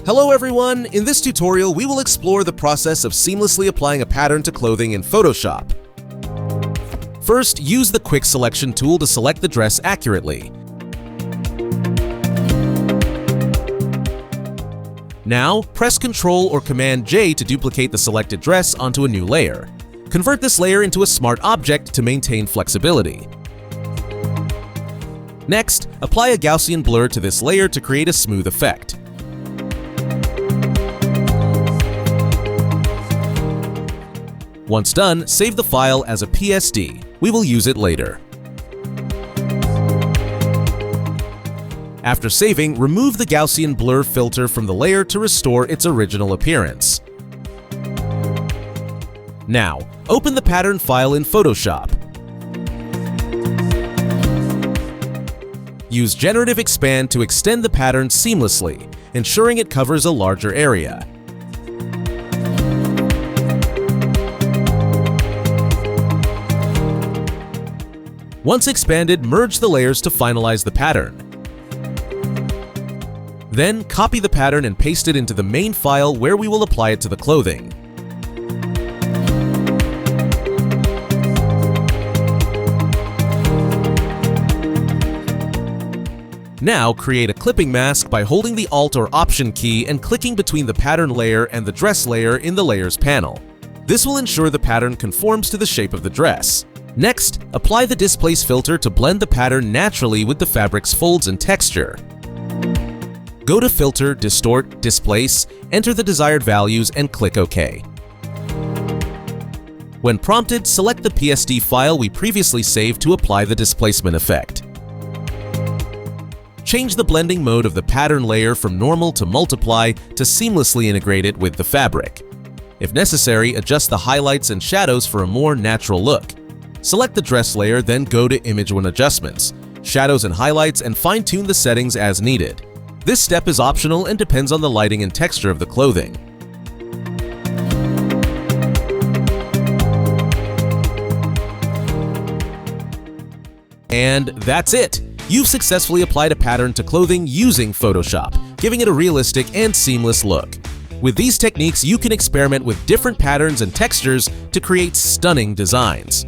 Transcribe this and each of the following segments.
Hello everyone! In this tutorial, we will explore the process of seamlessly applying a pattern to clothing in Photoshop. First, use the Quick Selection tool to select the dress accurately. Now, press Ctrl or Command-J to duplicate the selected dress onto a new layer. Convert this layer into a smart object to maintain flexibility. Next, apply a Gaussian blur to this layer to create a smooth effect. Once done, save the file as a PSD. We will use it later. After saving, remove the Gaussian blur filter from the layer to restore its original appearance. Now, open the pattern file in Photoshop. Use Generative Expand to extend the pattern seamlessly, ensuring it covers a larger area. Once expanded, merge the layers to finalize the pattern. Then, copy the pattern and paste it into the main file where we will apply it to the clothing. Now, create a clipping mask by holding the Alt or Option key and clicking between the pattern layer and the dress layer in the Layers panel. This will ensure the pattern conforms to the shape of the dress. Next, apply the Displace filter to blend the pattern naturally with the fabric's folds and texture. Go to Filter, Distort, Displace, enter the desired values and click OK. When prompted, select the PSD file we previously saved to apply the displacement effect. Change the blending mode of the pattern layer from normal to multiply to seamlessly integrate it with the fabric. If necessary, adjust the highlights and shadows for a more natural look. Select the dress layer, then go to Image When Adjustments, Shadows and Highlights, and fine-tune the settings as needed. This step is optional and depends on the lighting and texture of the clothing. And that's it! You've successfully applied a pattern to clothing using Photoshop, giving it a realistic and seamless look. With these techniques, you can experiment with different patterns and textures to create stunning designs.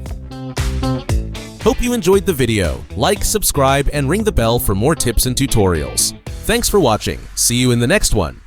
Hope you enjoyed the video. Like, subscribe, and ring the bell for more tips and tutorials. Thanks for watching. See you in the next one.